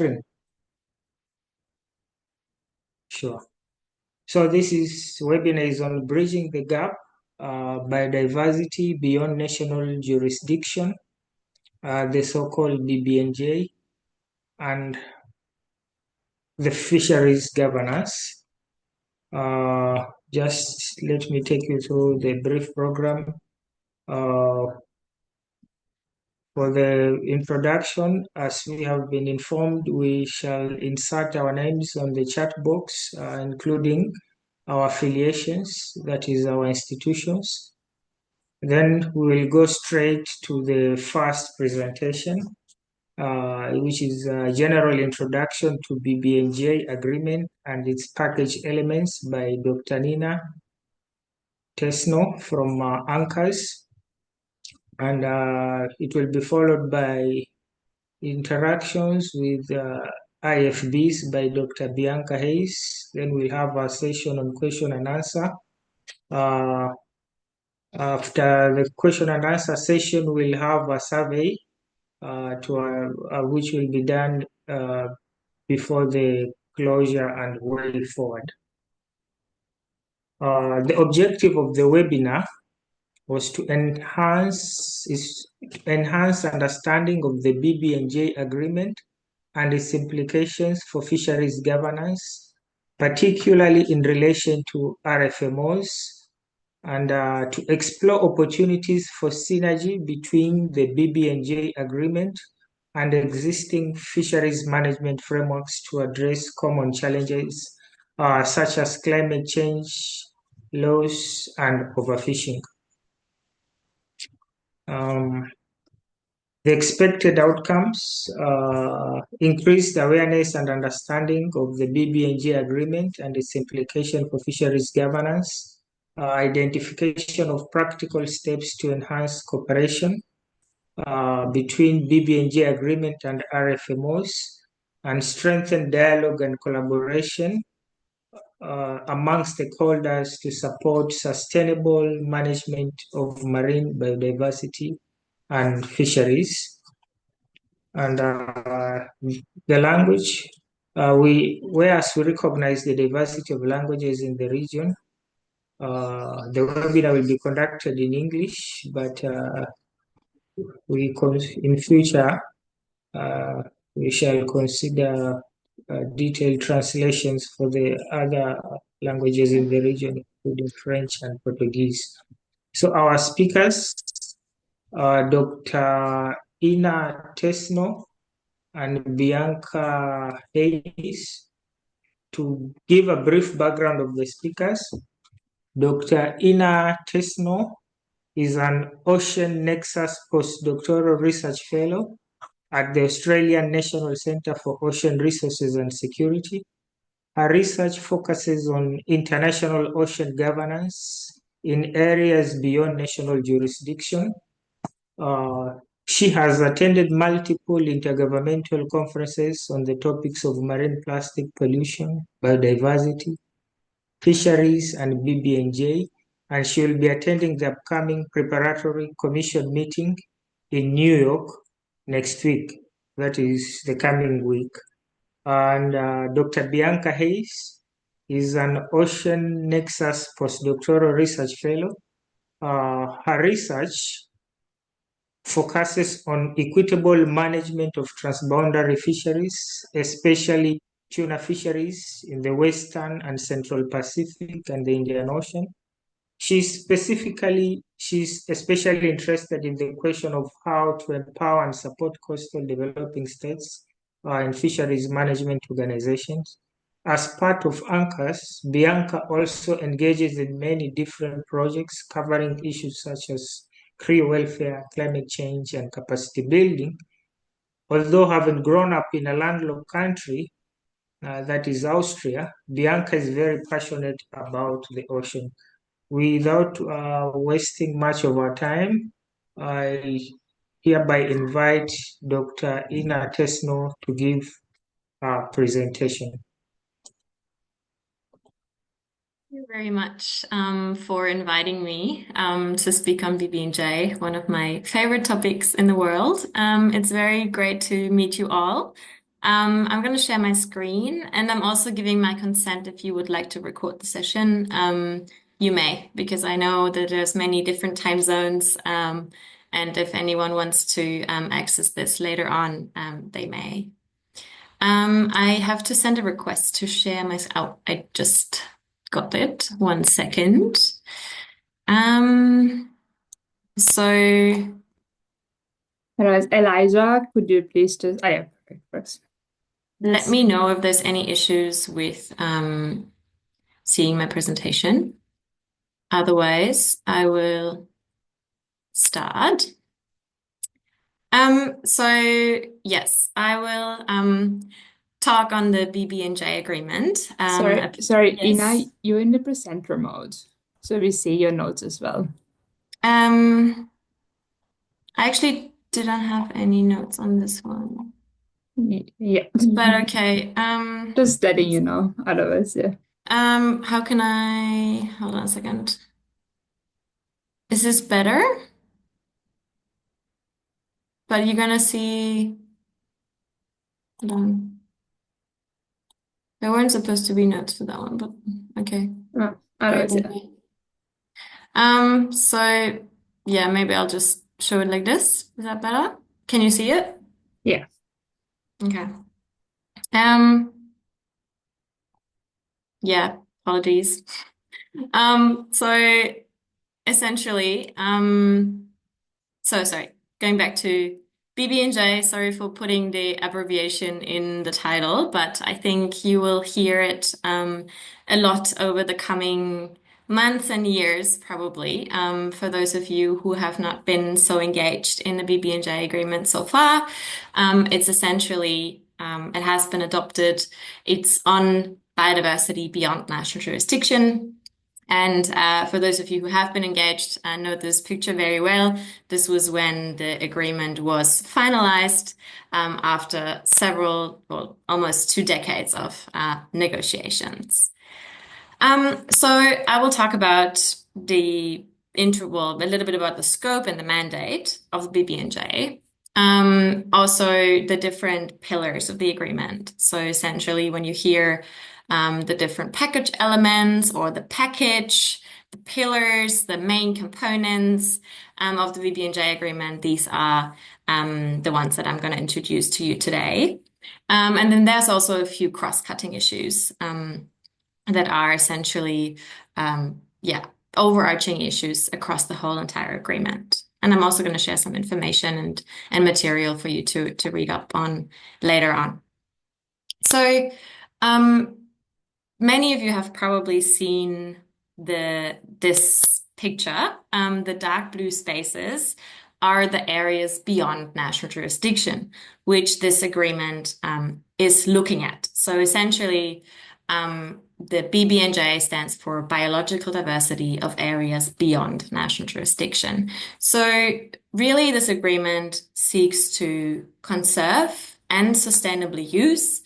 screen? Sure. So this webinar is on bridging the gap, biodiversity beyond national jurisdiction, the so-called BBNJ, and the fisheries governance. Just let me take you through the brief program. For the introduction, as we have been informed, we shall insert our names on the chat box, including our affiliations, that is our institutions. Then we will go straight to the first presentation, which is a general introduction to BBNJ Agreement and its package elements by Dr. Nina Tesno from Anchors. And it will be followed by interactions with IFBs by Dr. Bianca Hayes. Then we'll have a session on question and answer. After the question and answer session, we'll have a survey which will be done before the closure and way forward. The objective of the webinar was to enhance understanding of the BBNJ agreement and its implications for fisheries governance, particularly in relation to RFMOs, and to explore opportunities for synergy between the BBNJ agreement and existing fisheries management frameworks to address common challenges such as climate change, loss, and overfishing. The expected outcomes, increased awareness and understanding of the BBNJ agreement and its implication for fisheries governance, identification of practical steps to enhance cooperation between BBNJ agreement and RFMOs, and strengthen dialogue and collaboration among stakeholders to support sustainable management of marine biodiversity and fisheries. And the language, whereas we recognize the diversity of languages in the region, the webinar will be conducted in English, but in future we shall consider detailed translations for the other languages in the region, including French and Portuguese. So our speakers are Dr. Ina Tesno and Bianca Hayes. To give a brief background of the speakers, Dr. Ina Tesno is an Ocean Nexus postdoctoral research fellow at the Australian National Centre for Ocean Resources and Security. Her research focuses on international ocean governance in areas beyond national jurisdiction. She has attended multiple intergovernmental conferences on the topics of marine plastic pollution, biodiversity, fisheries, and BBNJ, and she will be attending the upcoming preparatory commission meeting in New York next week. That is the coming week. And Dr. Bianca Hayes is an Ocean Nexus postdoctoral research fellow. Her research focuses on equitable management of transboundary fisheries, especially tuna fisheries in the Western and Central Pacific and the Indian Ocean. She's especially interested in the question of how to empower and support coastal developing states and fisheries management organizations. As part of Anchors, Bianca also engages in many different projects covering issues such as crew welfare, climate change, and capacity building. Although having grown up in a landlocked country, that is Austria, Bianca is very passionate about the ocean. Without wasting much of our time, I hereby invite Dr. Ina Tesno to give a presentation. Thank you very much for inviting me to speak on BBNJ, one of my favorite topics in the world. It's very great to meet you all. I'm going to share my screen, and I'm also giving my consent if you would like to record the session. You may, because I know that there's many different time zones, and if anyone wants to access this later on, they may. I have to send a request to share my. Oh, I just got it. 1 second. So. Otherwise, Elijah, could you please just, yeah, perfect. First. Let me know if there's any issues with seeing my presentation. Otherwise, I will start. So yes, I will talk on the BBNJ agreement. Sorry, yes. Ina, you're in the presenter mode, so we see your notes as well. I actually didn't have any notes on this one. Yeah. But okay. Just letting you know, otherwise, yeah. How can I hold on a second? Is this better? But you're gonna see. Hold on. There weren't supposed to be notes for that one, but okay. Oh, otherwise, yeah. So yeah, maybe I'll just show it like this. Is that better? Can you see it? Yeah. Okay. Yeah, apologies. So essentially, so sorry, going back to BBNJ, sorry for putting the abbreviation in the title, but I think you will hear it a lot over the coming months and years, probably, for those of you who have not been so engaged in the BBNJ agreement so far. It's essentially, it has been adopted. It's on biodiversity beyond national jurisdiction. And for those of you who have been engaged and know this picture very well, this was when the agreement was finalized after several, well, almost 2 decades of negotiations. So I will talk about a little bit about the scope and the mandate of the BBNJ. Also the different pillars of the agreement. So essentially, when you hear the different package elements or the package, the pillars, the main components of the BBNJ agreement, these are the ones that I'm going to introduce to you today. And then there's also a few cross-cutting issues that are essentially, overarching issues across the whole entire agreement. And I'm also going to share some information and material for you to read up on later on. So, many of you have probably seen this picture. The dark blue spaces are the areas beyond national jurisdiction, which this agreement is looking at. So essentially, the BBNJ stands for Biological Diversity of Areas Beyond National Jurisdiction. So really, this agreement seeks to conserve and sustainably use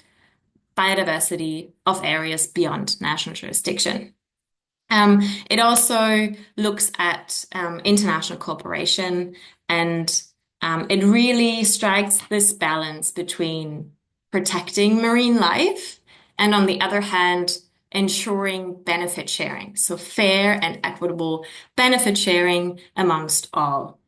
biodiversity of areas beyond national jurisdiction. It also looks at international cooperation, and it really strikes this balance between protecting marine life and, on the other hand, ensuring benefit sharing, so fair and equitable benefit sharing amongst all.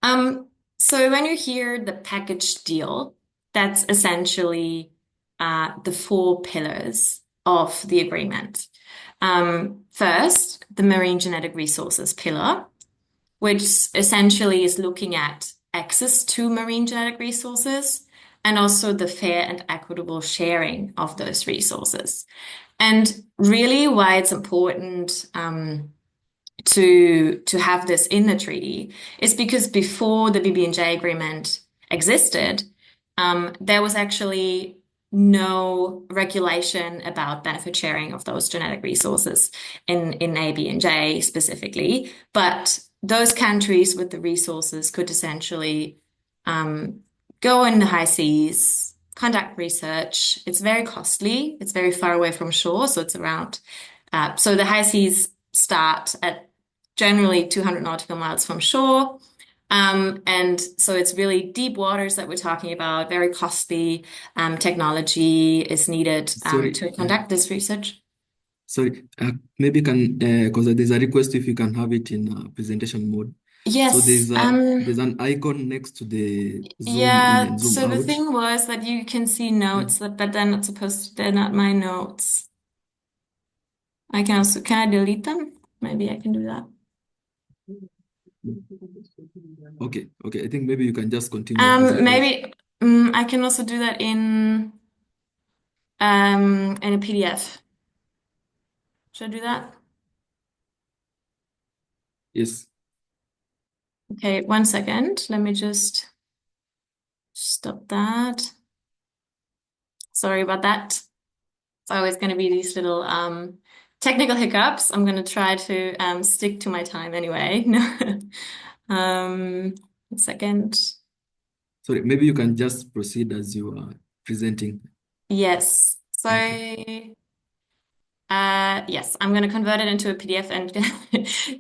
So when you hear the package deal, that's essentially the 4 pillars of the agreement. First, the marine genetic resources pillar, which essentially is looking at access to marine genetic resources and also the fair and equitable sharing of those resources. And really why it's important to have this in the treaty is because before the BBNJ agreement existed, there was actually no regulation about benefit sharing of those genetic resources in ABNJ specifically. But those countries with the resources could essentially go in the high seas, conduct research. It's very costly. It's very far away from shore. So it's around, so the high seas start at generally 200 nautical miles from shore. And so it's really deep waters that we're talking about, very costly technology is needed Sorry, to conduct this research. sorry. Maybe because there's a request if you can have it in presentation mode. So Yes. there's an icon next to the zoom in Yeah, and zoom so the out. thing was that you can see notes, but they're not they're not my notes. Can I delete them? Maybe I can do that. Okay. I think maybe you can just continue as it was. Maybe I can also do that in a PDF. Should I do that? Yes. Okay, 1 second. Let me just stop that. Sorry about that. It's always going to be these little technical hiccups. I'm going to try to stick to my time anyway. 1 second. Sorry, maybe you can just proceed as you are presenting. Yes. So, Okay. yes, I'm going to convert it into a PDF and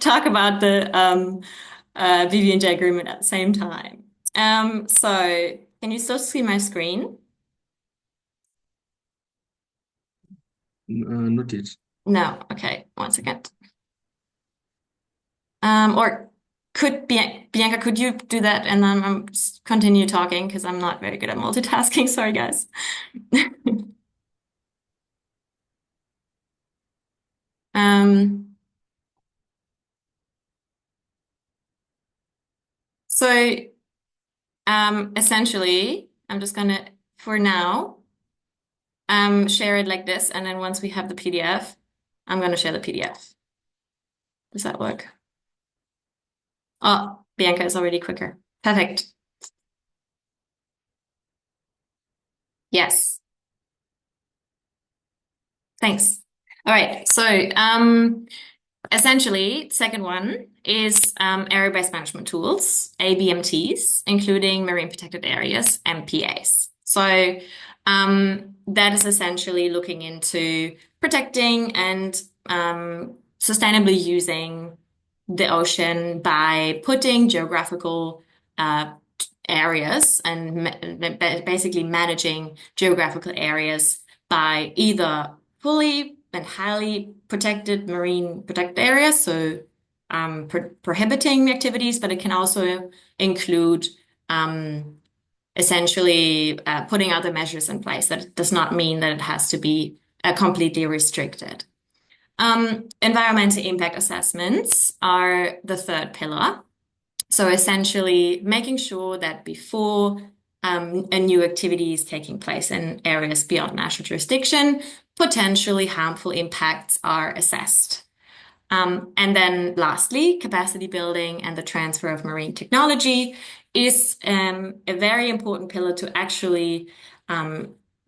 talk about the BBNJ agreement at the same time. So, can you still see my screen? Not yet. No. Okay. 1 second. Or Bianca, could you do that and then continue talking because I'm not very good at multitasking. Sorry, guys. So essentially, I'm just gonna, for now, share it like this, and then once we have the PDF, I'm gonna share the PDF. Does that work? Oh, Bianca is already quicker. Perfect. Yes. Thanks. All right. So essentially, second one is area-based management tools, ABMTs, including marine protected areas, MPAs. So that is essentially looking into protecting and sustainably using the ocean by putting geographical areas and basically managing geographical areas by either fully and highly protected marine protected areas, so prohibiting activities, but it can also include essentially putting other measures in place. That does not mean that it has to be completely restricted. Environmental impact assessments are the third pillar. So essentially making sure that before a new activity is taking place in areas beyond national jurisdiction, potentially harmful impacts are assessed. And then lastly, capacity building and the transfer of marine technology is a very important pillar to actually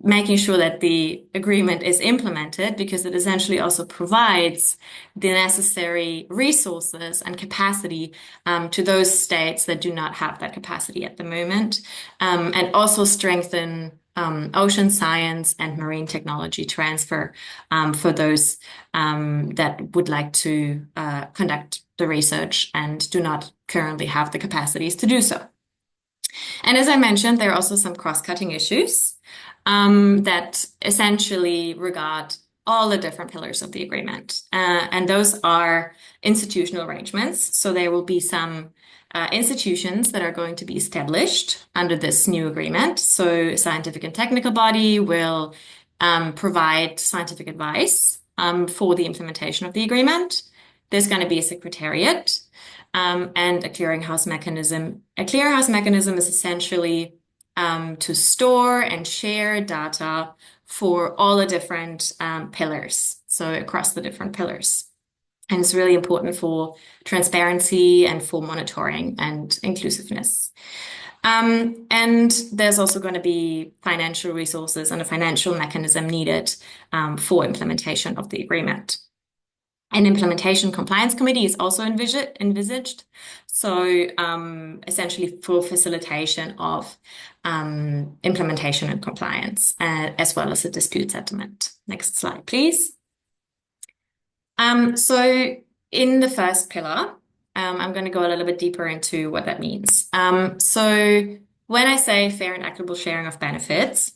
making sure that the agreement is implemented, because it essentially also provides the necessary resources and capacity to those states that do not have that capacity at the moment, and also strengthen ocean science and marine technology transfer for those that would like to conduct the research and do not currently have the capacities to do so. And as I mentioned, there are also some cross-cutting issues that essentially regard all the different pillars of the agreement. And those are institutional arrangements. So there will be some institutions that are going to be established under this new agreement. So a scientific and technical body will provide scientific advice for the implementation of the agreement. There's going to be a secretariat and a clearinghouse mechanism. A clearinghouse mechanism is essentially to store and share data for all the different pillars, so across the different pillars. And it's really important for transparency and for monitoring and inclusiveness. And there's also going to be financial resources and a financial mechanism needed for implementation of the agreement. An implementation compliance committee is also envisaged. So essentially for facilitation of implementation and compliance, as well as a dispute settlement. Next slide, please. So in the first pillar, I'm going to go a little bit deeper into what that means. So when I say fair and equitable sharing of benefits,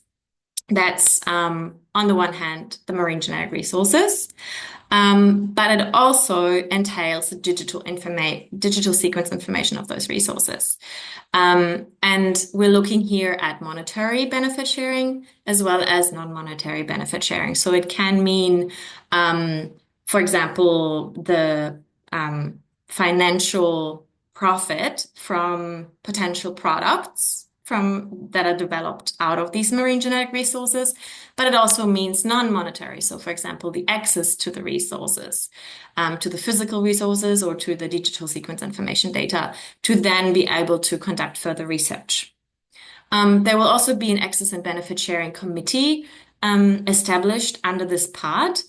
that's on the one hand, the marine genetic resources, but it also entails the digital sequence information of those resources. And we're looking here at monetary benefit sharing as well as non-monetary benefit sharing. So it can mean, for example, the financial profit from potential products that are developed out of these marine genetic resources, but it also means non-monetary. So, for example, the access to the resources, to the physical resources or to the digital sequence information data to then be able to conduct further research. There will also be an access and benefit sharing committee established under this part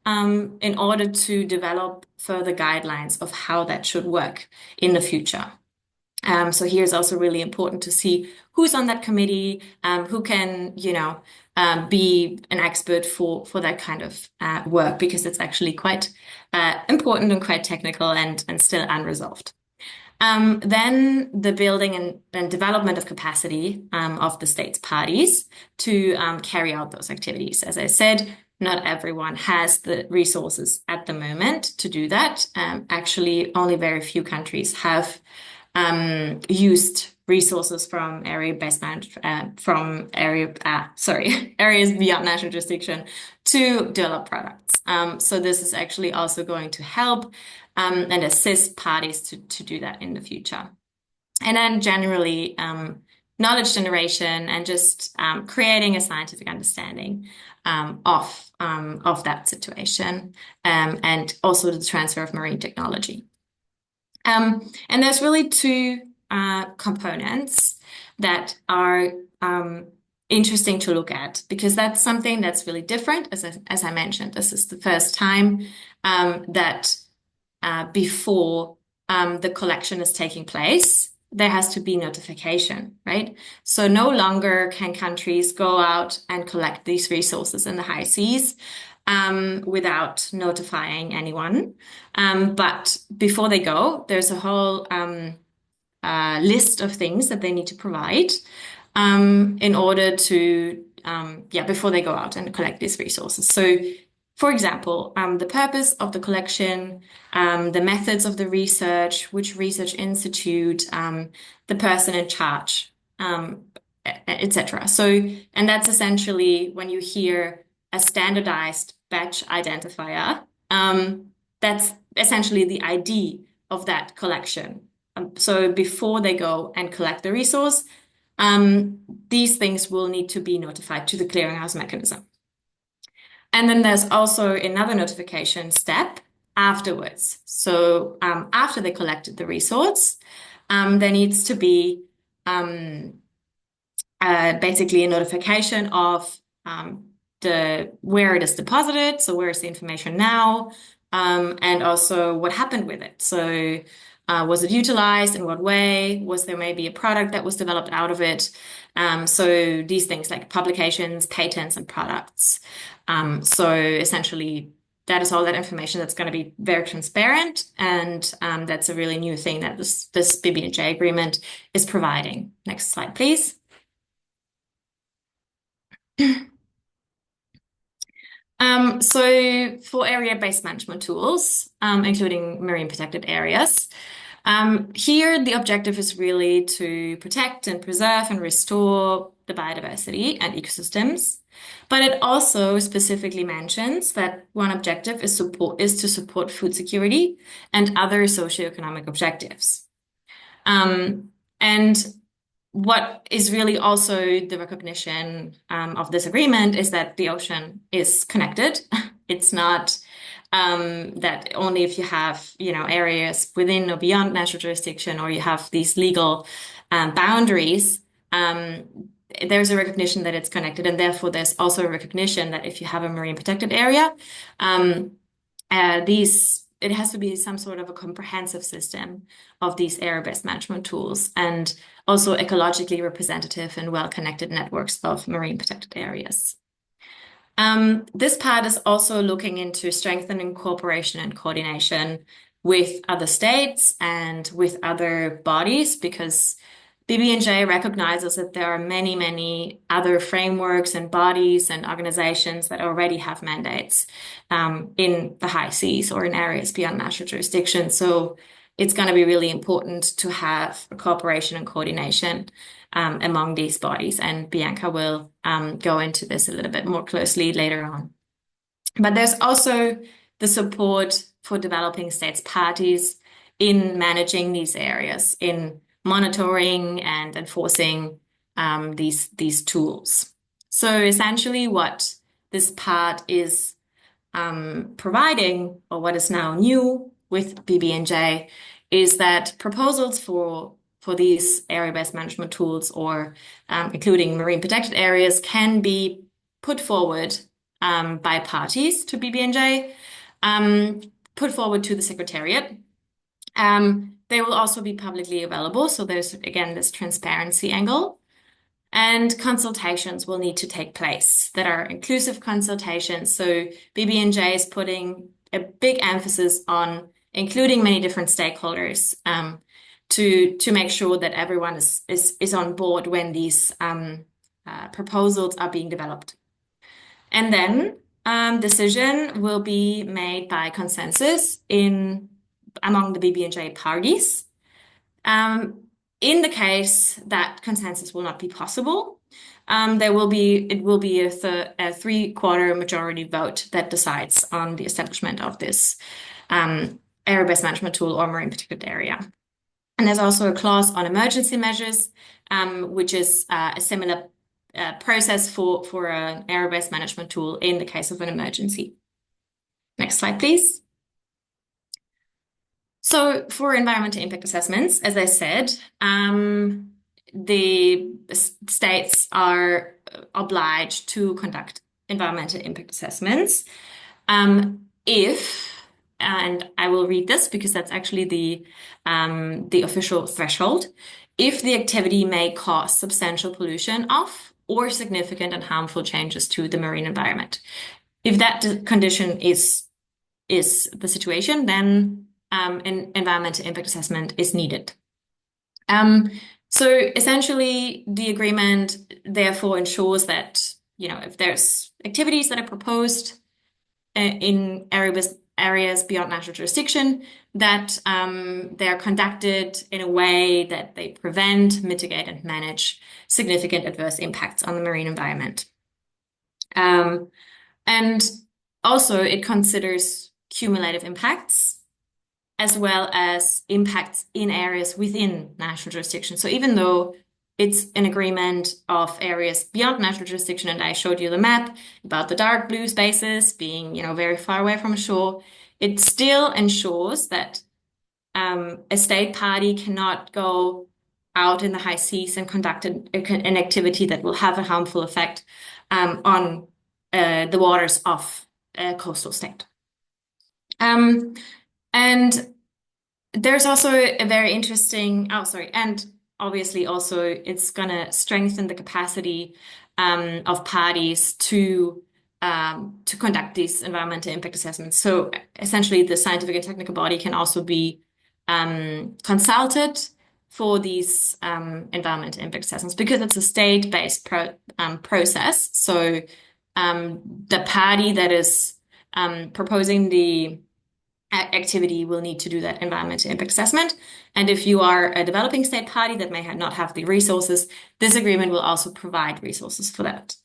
in order to develop further guidelines of how that should work in the future. So here's also really important to see who's on that committee, who can, be an expert for that kind of work, because it's actually quite important and quite technical and still unresolved. Then the building and development of capacity of the state's parties to carry out those activities. As I said, not everyone has the resources at the moment to do that. Actually, only very few countries have used resources from areas beyond national jurisdiction to develop products. So this is actually also going to help and assist parties to do that in the future. And then generally, knowledge generation and just creating a scientific understanding of that situation, and also the transfer of marine technology. And there's really two components that are interesting to look at, because that's something that's really different. As I mentioned, this is the first time that before the collection is taking place, there has to be notification, right? So no longer can countries go out and collect these resources in the high seas without notifying anyone. But before they go, there's a whole list of things that they need to provide in order to, before they go out and collect these resources. So, for example, the purpose of the collection, the methods of the research, which research institute, the person in charge, etc. So, and that's essentially when you hear a standardized batch identifier, that's essentially the ID of that collection. So before they go and collect the resource, these things will need to be notified to the clearinghouse mechanism. And then there's also another notification step afterwards. So after they collected the resource, there needs to be basically a notification of where it is deposited, so where is the information now, and also what happened with it. So was it utilized, in what way? Was there maybe a product that was developed out of it? So these things like publications, patents, and products. So essentially, that is all that information that's going to be very transparent, and that's a really new thing that this BBNJ agreement is providing. Next slide, please. So for area-based management tools, including marine protected areas, here the objective is really to protect and preserve and restore the biodiversity and ecosystems. But it also specifically mentions that one objective is to support food security and other socioeconomic objectives. And what is really also the recognition of this agreement is that the ocean is connected. It's not that only if you have, areas within or beyond national jurisdiction, or you have these legal boundaries, there's a recognition that it's connected, and therefore there's also a recognition that if you have a marine protected area, it has to be some sort of a comprehensive system of these area-based management tools, and also ecologically representative and well-connected networks of marine protected areas. This part is also looking into strengthening cooperation and coordination with other states and with other bodies, because BBNJ recognizes that there are many, many other frameworks and bodies and organizations that already have mandates in the high seas or in areas beyond national jurisdiction. So it's going to be really important to have a cooperation and coordination among these bodies. And Bianca will go into this a little bit more closely later on. But there's also the support for developing states parties in managing these areas, in monitoring and enforcing these tools. So essentially what this part is providing, or what is now new with BBNJ, is that proposals for these area-based management tools, or including marine protected areas, can be put forward by parties to BBNJ, put forward to the Secretariat. They will also be publicly available. So there's, again, this transparency angle. And consultations will need to take place that are inclusive consultations. So BBNJ is putting a big emphasis on including many different stakeholders to make sure that everyone is on board when these proposals are being developed. And then decision will be made by consensus among the BBNJ parties. In the case that consensus will not be possible, it will be a 3/4 majority vote that decides on the establishment of this area-based management tool or marine protected area. And there's also a clause on emergency measures, which is a similar process for an area-based management tool in the case of an emergency. Next slide, please. So for environmental impact assessments, as I said, the states are obliged to conduct environmental impact assessments if, and I will read this because that's actually the official threshold, if the activity may cause substantial pollution of or significant and harmful changes to the marine environment. If that condition is the situation, then an environmental impact assessment is needed. So essentially, the agreement therefore ensures that, if there's activities that are proposed in areas beyond national jurisdiction, that they're conducted in a way that they prevent, mitigate, and manage significant adverse impacts on the marine environment. And also, it considers cumulative impacts, as well as impacts in areas within national jurisdiction. So even though it's an agreement of areas beyond national jurisdiction, and I showed you the map about the dark blue spaces being, very far away from shore, it still ensures that a state party cannot go out in the high seas and conduct an activity that will have a harmful effect on the waters of a coastal state. And there's also a very interesting, and obviously also it's going to strengthen the capacity of parties to conduct these environmental impact assessments. So essentially the scientific and technical body can also be consulted for these environmental impact assessments because it's a state-based process. So the party that is proposing the activity will need to do that environmental impact assessment. And if you are a developing state party that may not have the resources, this agreement will also provide resources for that.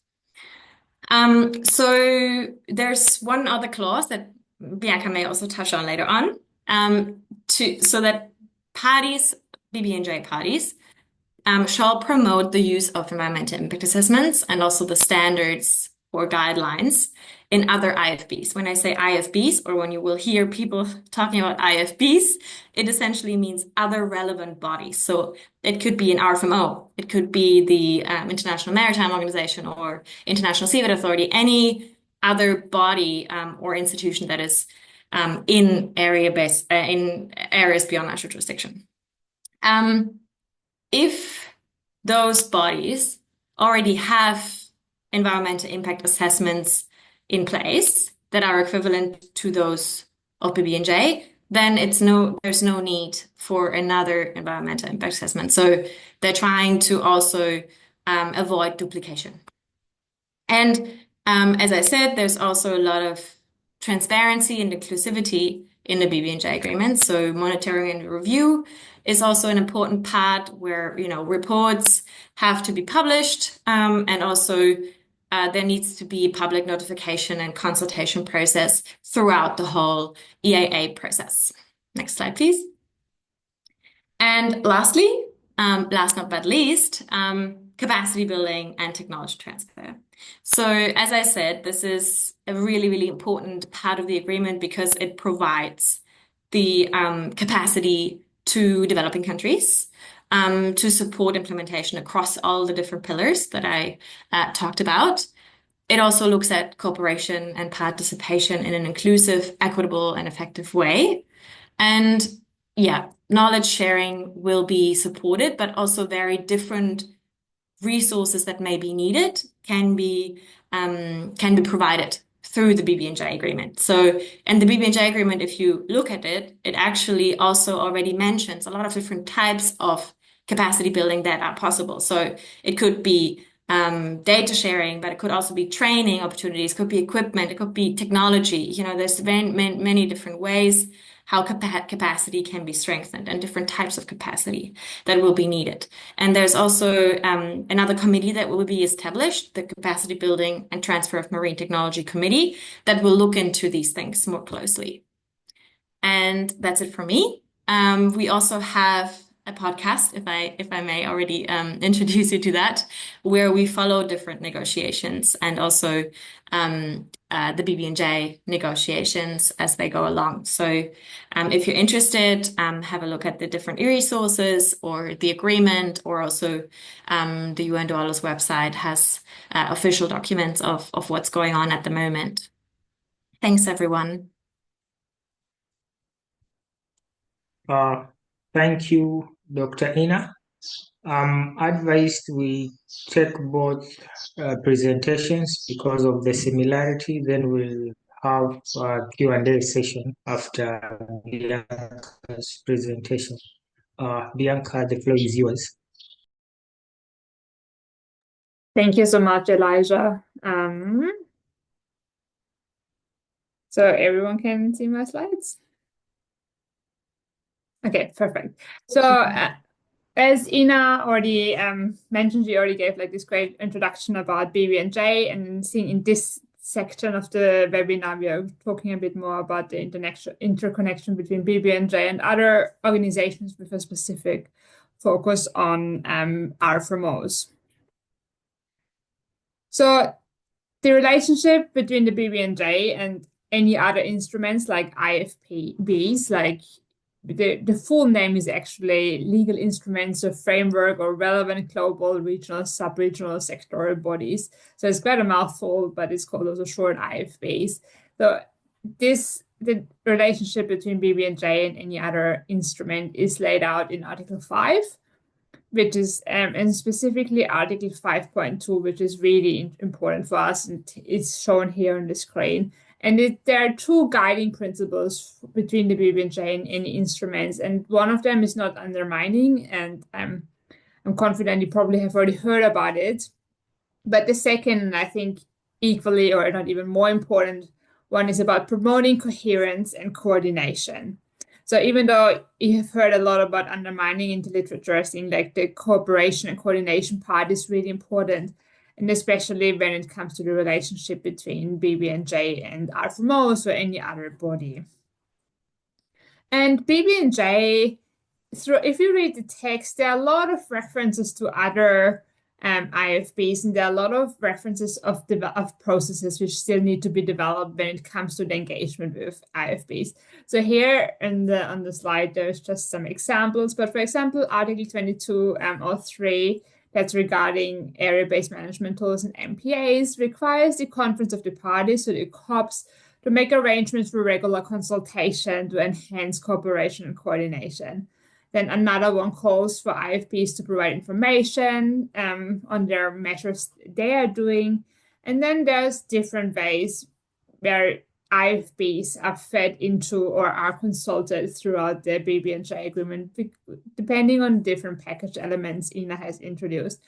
So there's one other clause that Bianca may also touch on later on, so that parties, BBNJ parties, shall promote the use of environmental impact assessments and also the standards or guidelines in other IFBs. When I say IFBs, or when you will hear people talking about IFBs, it essentially means other relevant bodies. So it could be an RFMO, it could be the International Maritime Organization or International Seabed Authority, any other body or institution that is in areas beyond national jurisdiction. If those bodies already have environmental impact assessments in place that are equivalent to those of BBNJ, then there's no need for another environmental impact assessment. So they're trying to also avoid duplication. And as I said, there's also a lot of transparency and inclusivity in the BBNJ agreement. So monitoring and review is also an important part where, reports have to be published, and also there needs to be public notification and consultation process throughout the whole EAA process. Next slide, please. And lastly, last not but least, capacity building and technology transfer. So as I said, this is a really, really important part of the agreement because it provides the capacity to developing countries to support implementation across all the different pillars that I talked about. It also looks at cooperation and participation in an inclusive, equitable, and effective way. And yeah, knowledge sharing will be supported, but also very different resources that may be needed can be provided through the BBNJ agreement. So, and the BBNJ agreement, if you look at it, it actually also already mentions a lot of different types of capacity building that are possible. So it could be data sharing, but it could also be training opportunities, could be equipment, it could be technology. There's many different ways how capacity can be strengthened and different types of capacity that will be needed. And there's also another committee that will be established, the Capacity Building and Transfer of Marine Technology Committee, that will look into these things more closely. And that's it for me. We also have a podcast, if I may already introduce you to that, where we follow different negotiations and also the BBNJ negotiations as they go along. So if you're interested, have a look at the different e-resources or the agreement, or also the UN Douala's website has official documents of what's going on at the moment. Thanks, everyone. Thank you, Dr. Ina. Advised we take both presentations because of the similarity. Then we'll have a Q&A session after Bianca's presentation. Bianca, the floor is yours. Thank you so much, Elijah. So everyone can see my slides? Okay, perfect. So as Ina already mentioned, she already gave this great introduction about BBNJ, and seeing in this section of the webinar, we are talking a bit more about the interconnection between BBNJ and other organizations with a specific focus on RFMOs. So the relationship between the BBNJ and any other instruments like IFPBs, like the full name is actually Legal Instruments of Framework or Relevant Global, Regional, Sub-regional, Sectoral Bodies. So it's quite a mouthful, but it's called also short IFBs. So the relationship between BBNJ and any other instrument is laid out in Article 5, which is, and specifically Article 5.2, which is really important for us, and it's shown here on the screen. And there are two guiding principles between the BBNJ and any instruments, and one of them is not undermining, and I'm confident you probably have already heard about it. But the second, and I think equally or not even more important, one is about promoting coherence and coordination. So even though you have heard a lot about undermining in the literature, I think the cooperation and coordination part is really important, and especially when it comes to the relationship between BBNJ and RFMOs or any other body. And BBNJ, if you read the text, there are a lot of references to other IFBs, and there are a lot of references of processes which still need to be developed when it comes to the engagement with IFBs. So here on the slide, there's just some examples. But for example, Article 22 or 3, that's regarding area-based management tools and MPAs, requires the conference of the parties, so the COPs, to make arrangements for regular consultation to enhance cooperation and coordination. Then another one calls for IFBs to provide information on their measures they are doing. And then there's different ways where IFBs are fed into or are consulted throughout the BBNJ agreement, depending on different package elements INA has introduced.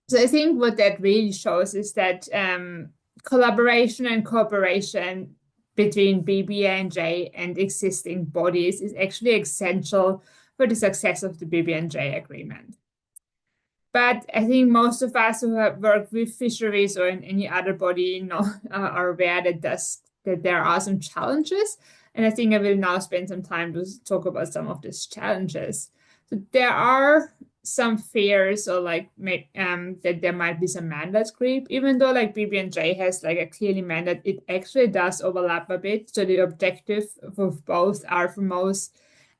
So I think what that really shows is that collaboration and cooperation between BBNJ and existing bodies is actually essential for the success of the BBNJ agreement. But I think most of us who have worked with fisheries or in any other body are aware that there are some challenges. And I think I will now spend some time to talk about some of these challenges. So there are some fears or that there might be some mandate creep, even though BBNJ has a clearly mandate, it actually does overlap a bit. So the objective of both RFMOs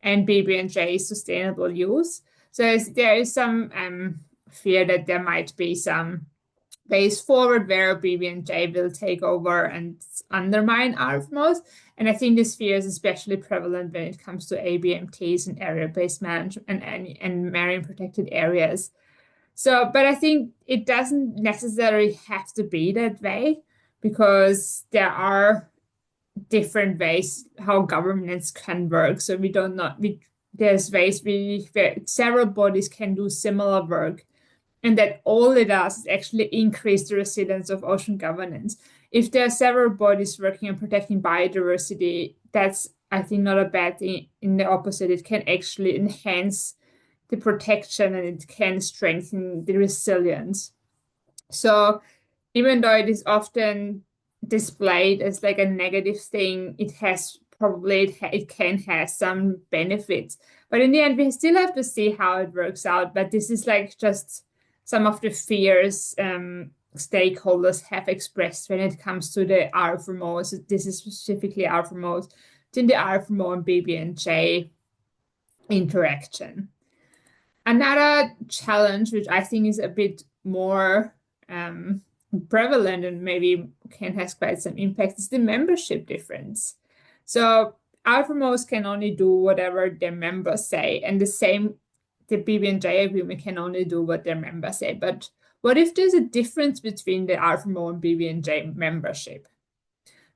and BBNJ is sustainable use. So there is some fear that there might be some ways forward where BBNJ will take over and undermine RFMOs. And I think this fear is especially prevalent when it comes to ABMTs and area-based management and marine protected areas. So, but I think it doesn't necessarily have to be that way, because there are different ways how governance can work. So there's ways where several bodies can do similar work, and that all it does is actually increase the resilience of ocean governance. If there are several bodies working on protecting biodiversity, that's, I think, not a bad thing. In the opposite, it can actually enhance the protection and it can strengthen the resilience. So even though it is often displayed as a negative thing, it can have some benefits. But in the end, we still have to see how it works out. But this is just some of the fears stakeholders have expressed when it comes to the RFMOs. This is specifically RFMOs, in the RFMO and BBNJ interaction. Another challenge, which I think is a bit more prevalent and maybe has quite some impact, is the membership difference. So RFMOs can only do whatever their members say, and the BBNJ agreement can only do what their members say. But what if there's a difference between the RFMO and BBNJ membership?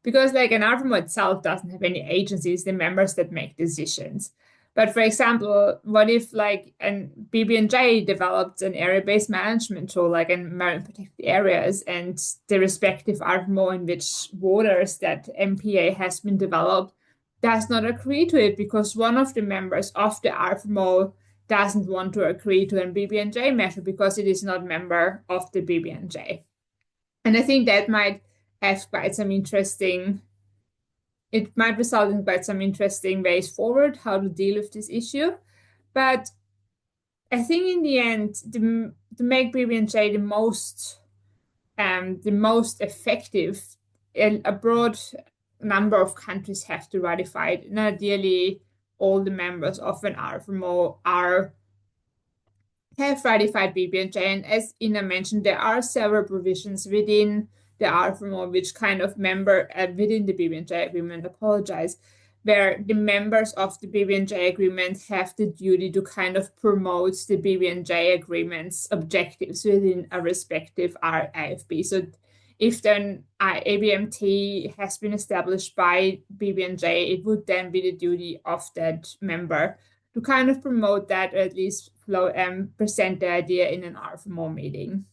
Because an RFMO itself doesn't have any agencies, the members that make decisions. But for example, what if an BBNJ developed an area-based management tool, in marine protected areas, and the respective RFMO in which waters that MPA has been developed does not agree to it because one of the members of the RFMO doesn't want to agree to a BBNJ measure because it is not a member of the BBNJ. And I think that might have it might result in quite some interesting ways forward how to deal with this issue. But I think in the end, to make BBNJ the most effective, a broad number of countries have to ratify it. And ideally, all the members of an RFMO have ratified BBNJ. And as Ina mentioned, there are several provisions within the RFMO which within the BBNJ agreement, where the members of the BBNJ agreement have the duty to promote the BBNJ agreement's objectives within a respective IFB. So if then ABMT has been established by BBNJ, it would then be the duty of that member to promote that, or at least present the idea in an RFMO meeting.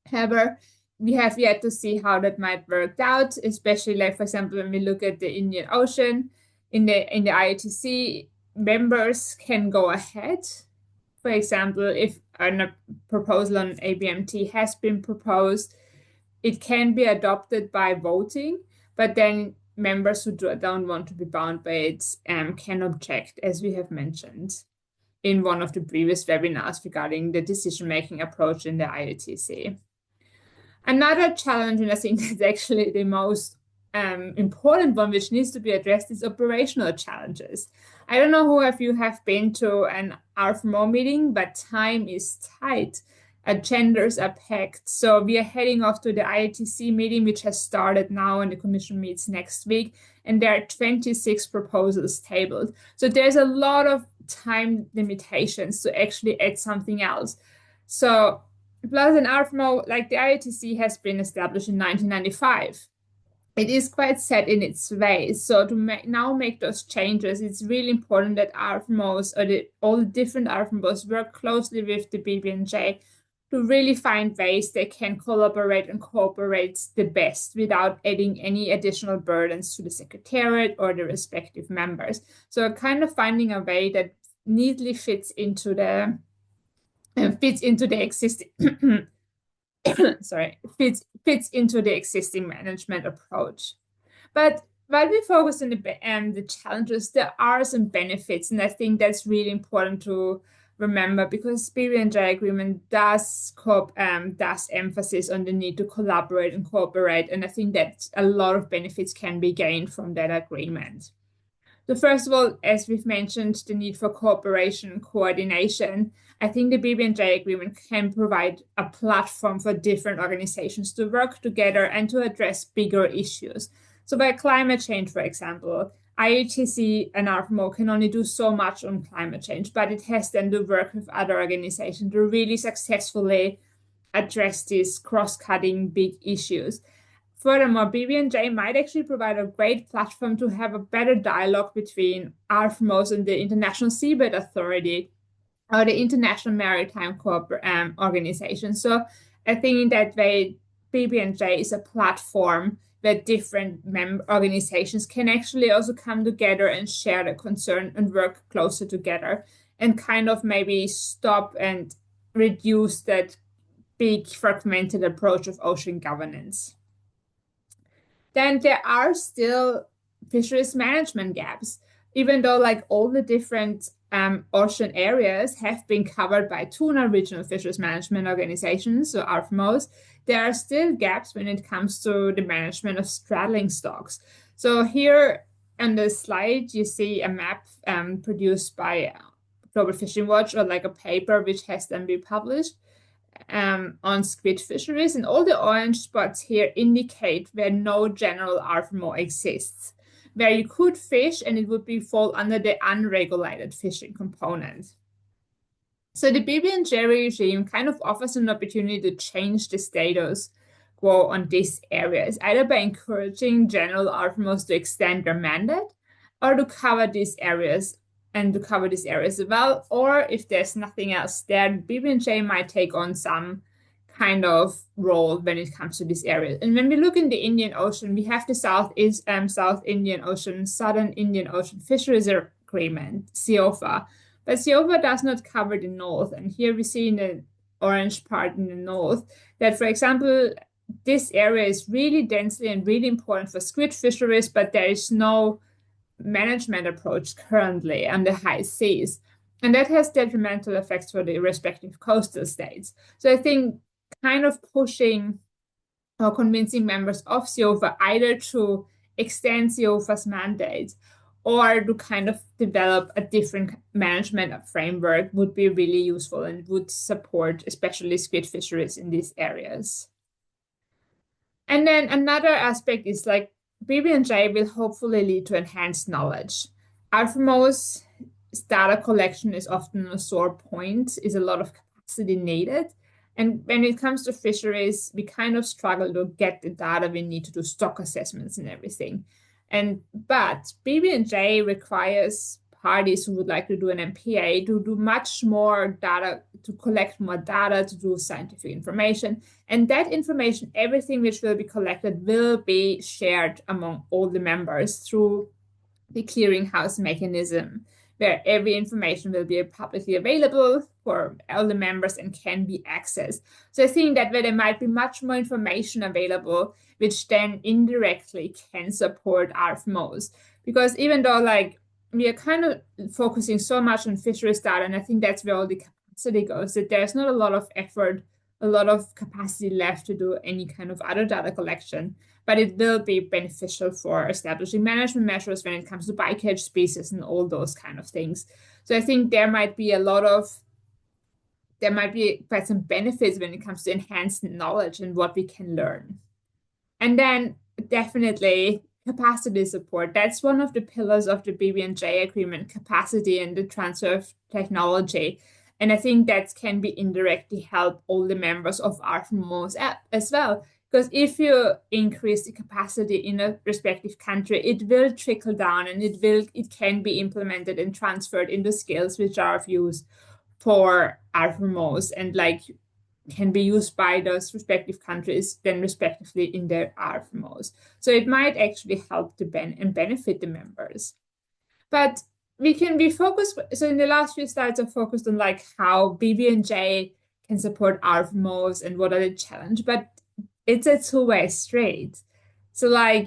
However, we have yet to see how that might work out, especially for example, when we look at the Indian Ocean, in the IOTC, members can go ahead. For example, if a proposal on ABMT has been proposed, it can be adopted by voting, but then members who don't want to be bound by it can object, as we have mentioned in one of the previous webinars regarding the decision-making approach in the IOTC. Another challenge, and I think that's actually the most important one which needs to be addressed, is operational challenges. I don't know who of you have been to an RFMO meeting, but time is tight. Agendas are packed. So we are heading off to the IOTC meeting, which has started now, and the Commission meets next week. And there are 26 proposals tabled. So there's a lot of time limitations to actually add something else. So plus an RFMO, the IOTC has been established in 1995. it is quite set in its ways. So to now make those changes, it's really important that RFMOs or all the different RFMOs work closely with the BBNJ to really find ways they can collaborate and cooperate the best without adding any additional burdens to the Secretariat or the respective members. So kind of finding a way that neatly fits into the existing fits into the existing management approach. But while we focus on the challenges, there are some benefits, and I think that's really important to remember because BBNJ agreement does emphasis on the need to collaborate and cooperate, and I think that a lot of benefits can be gained from that agreement. So first of all, as we've mentioned, the need for cooperation and coordination. I think the BBNJ agreement can provide a platform for different organizations to work together and to address bigger issues. So by climate change, for example, IOTC and RFMO can only do so much on climate change, but it has then to work with other organizations to really successfully address these cross-cutting big issues. Furthermore, BBNJ might actually provide a great platform to have a better dialogue between RFMOs and the International Seabed Authority or the International Maritime Organization. So I think in that way, BBNJ is a platform where different organizations can actually also come together and share their concern and work closer together and kind of maybe stop and reduce that big fragmented approach of ocean governance. Then there are still fisheries management gaps, even though like all the different ocean areas have been covered by tuna regional fisheries management organizations, so RFMOs, there are still gaps when it comes to the management of straddling stocks. So here on the slide, you see a map produced by Global Fishing Watch or like a paper which has then been published on squid fisheries, and all the orange spots here indicate where no general RFMO exists, where you could fish and it would fall under the unregulated fishing component. So the BBNJ regime kind of offers an opportunity to change the status quo on these areas, either by encouraging general RFMOs to extend their mandate or to cover these areas as well, or if there's nothing else there, BBNJ might take on some kind of role when it comes to this area. And when we look in the Indian Ocean, we have the Southern Indian Ocean Fisheries Agreement, CIOFA, but CIOFA does not cover the north. And here we see in the orange part in the north that, for example, this area is really densely and really important for squid fisheries, but there is no management approach currently on the high seas, and that has detrimental effects for the respective coastal states. So I think kind of pushing or convincing members of CIOFA either to extend CIOFA's mandate or to kind of develop a different management framework would be really useful and would support especially squid fisheries in these areas. And then another aspect is like BBNJ will hopefully lead to enhanced knowledge. RFMOs data collection is often a sore point, is a lot of capacity needed. And when it comes to fisheries, we kind of struggle to get the data we need to do stock assessments and everything. But BBNJ requires parties who would like to do an MPA to do much more data, to collect more data, to do scientific information. And that information, everything which will be collected, will be shared among all the members through the clearinghouse mechanism, where every information will be publicly available for all the members and can be accessed. So I think that where there might be much more information available, which then indirectly can support RFMOs. Because even though like we are kind of focusing so much on fisheries data, and I think that's where all the capacity goes, that there's not a lot of effort, a lot of capacity left to do any kind of other data collection, but it will be beneficial for establishing management measures when it comes to bycatch species and all those kind of things. So I think there might be quite some benefits when it comes to enhanced knowledge and what we can learn. And then definitely capacity support. That's one of the pillars of the BBNJ agreement, capacity and the transfer of technology. And I think that can be indirectly help all the members of RFMOs as well, Because if you increase the capacity in a respective country, it will trickle down and it can be implemented and transferred into skills which are of use for RFMOs and like can be used by those respective countries then respectively in their RFMOs. So it might actually help to benefit the members. But we can be focused, so in the last few slides I focused on like how BBNJ can support RFMOs and what are the challenges, but it's a two-way street. So like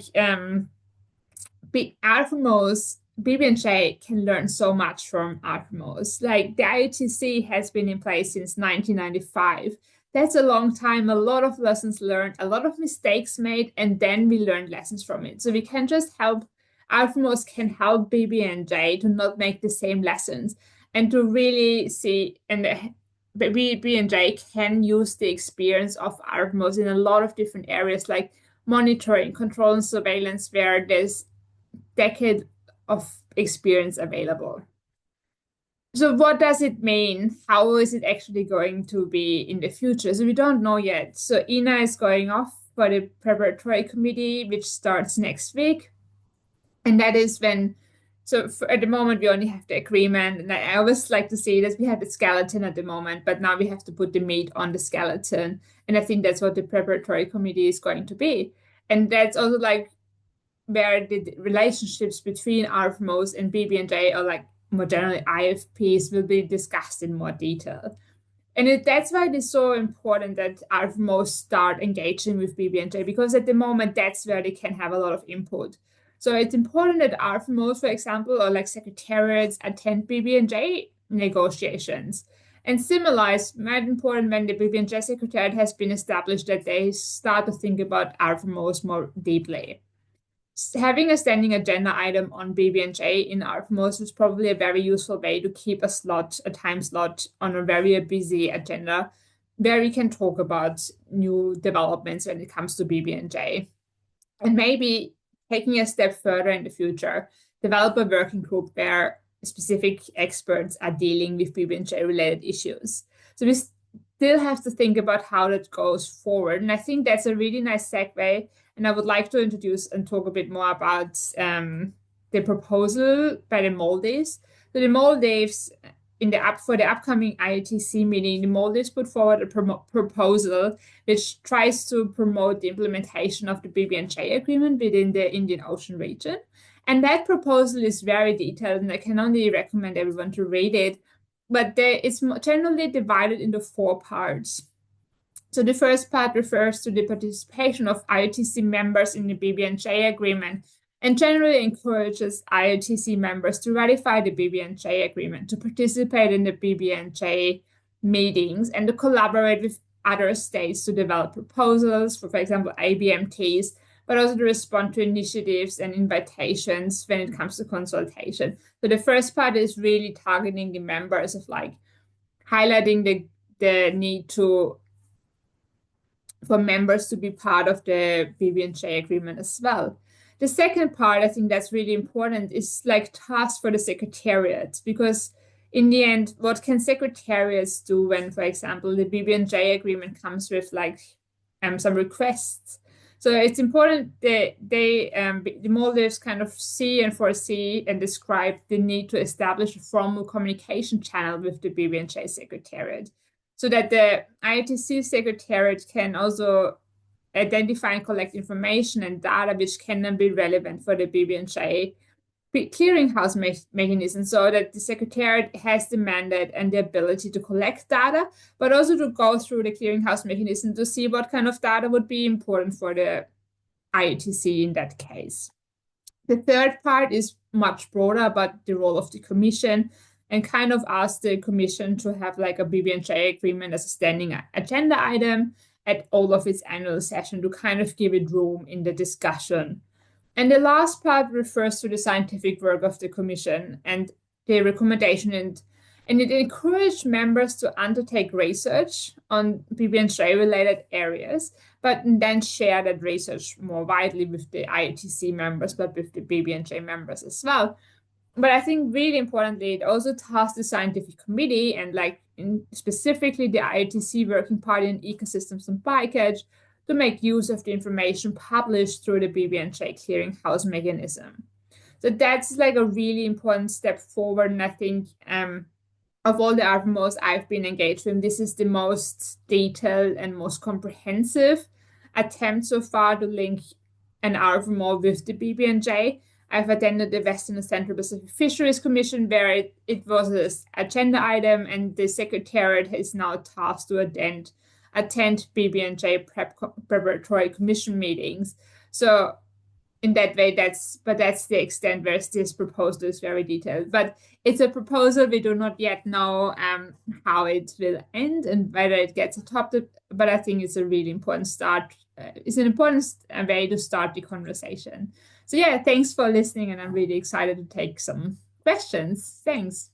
RFMOs, BBNJ can learn so much from RFMOs. Like the IOTC has been in place since 1995. That's a long time, a lot of lessons learned, a lot of mistakes made, and then we learned lessons from it. So we can just help, RFMOs can help BBNJ to not make the same lessons and to really see, and BBNJ can use the experience of RFMOs in a lot of different areas like monitoring, control, and surveillance, where there's decade of experience available. So what does it mean? How is it actually going to be in the future? So we don't know yet. So INA is going off for the preparatory committee, which starts next week. And that is when, so at the moment we only have the agreement. And I always like to say that we have the skeleton at the moment, but now we have to put the meat on the skeleton. And I think that's what the preparatory committee is going to be. And that's also like where the relationships between RFMOs and BBNJ, or like more generally IFPs, will be discussed in more detail. And that's why it is so important that RFMOs start engaging with BBNJ, because at the moment that's where they can have a lot of input. So it's important that RFMOs, for example, or like secretariats attend BBNJ negotiations. And similarly, it's very important when the BBNJ secretariat has been established that they start to think about RFMOs more deeply. Having a standing agenda item on BBNJ in RFMOs is probably a very useful way to keep a time slot on a very busy agenda where we can talk about new developments when it comes to BBNJ. And maybe taking a step further in the future, develop a working group where specific experts are dealing with BBNJ related issues. So we still have to think about how that goes forward. And I think that's a really nice segue. And I would like to introduce and talk a bit more about the proposal by the Maldives. So the Maldives, for the upcoming IOTC meeting, the Maldives put forward a proposal which tries to promote the implementation of the BBNJ agreement within the Indian Ocean region. And that proposal is very detailed, and I can only recommend everyone to read it. But it's generally divided into 4 parts. So the first part refers to the participation of IOTC members in the BBNJ agreement and generally encourages IOTC members to ratify the BBNJ agreement, to participate in the BBNJ meetings, and to collaborate with other states to develop proposals for example, ABMTs, but also to respond to initiatives and invitations when it comes to consultation. So the first part is really targeting the members of like highlighting the need for members to be part of the BBNJ agreement as well. The second part, I think that's really important, is like tasks for the secretariat, because in the end, what can secretariats do when, for example, the BBNJ agreement comes with like some requests? So it's important that the Maldives kind of see and foresee and describe the need to establish a formal communication channel with the BBNJ secretariat, so that the IOTC secretariat can also identify and collect information and data which can then be relevant for the BBNJ clearinghouse mechanism, so that the secretariat has the mandate and the ability to collect data, but also to go through the clearinghouse mechanism to see what kind of data would be important for the IOTC in that case. The third part is much broader about the role of the Commission, and kind of ask the Commission to have like a BBNJ agreement as a standing agenda item at all of its annual session to kind of give it room in the discussion. And the last part refers to the scientific work of the Commission and the recommendation, and it encouraged members to undertake research on BBNJ related areas, but then share that research more widely with the IOTC members, but with the BBNJ members as well. But I think really importantly, it also tasked the scientific committee and like specifically the IOTC Working Party on Ecosystems and Bycatch to make use of the information published through the BBNJ clearinghouse mechanism. So that's like a really important step forward. And I think of all the RFMOs I've been engaged with, this is the most detailed and most comprehensive attempt so far to link an RFMO with the BBNJ. I've attended the Western and Central Pacific Fisheries Commission, where it was an agenda item, and the Secretariat is now tasked to attend BBNJ preparatory commission meetings. So in that way, that's the extent where this proposal is very detailed. But it's a proposal. We do not yet know how it will end and whether it gets adopted. But I think it's a really important start. It's an important way to start the conversation. So yeah, thanks for listening, and I'm really excited to take some questions. Thanks.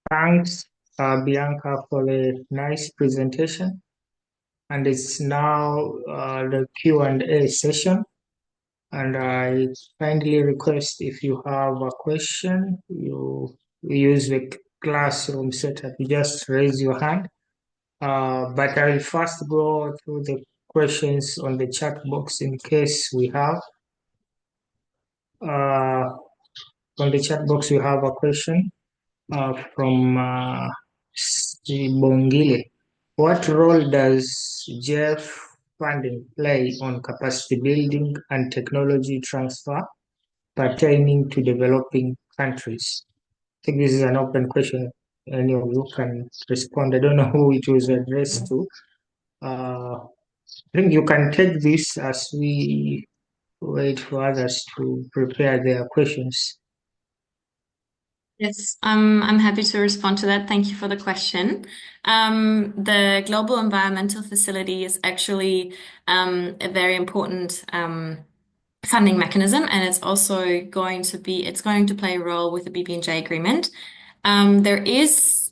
Thanks, Bianca, for a nice presentation. And it's now the Q&A session. And I kindly request, if you have a question, you use the classroom setup. You just raise your hand. But I will first go through the questions on the chat box in case we have. On the chat box, we have a question from Sibongile. What role does Jeff funding play on capacity building and technology transfer pertaining to developing countries? I think this is an open question. Any of you can respond. I don't know who it was addressed to. I think you can take this as we wait for others to prepare their questions. Yes, I'm happy to respond to that. Thank you for the question. The Global Environmental Facility is actually a very important funding mechanism, and it's also going to play a role with the BBNJ agreement. There is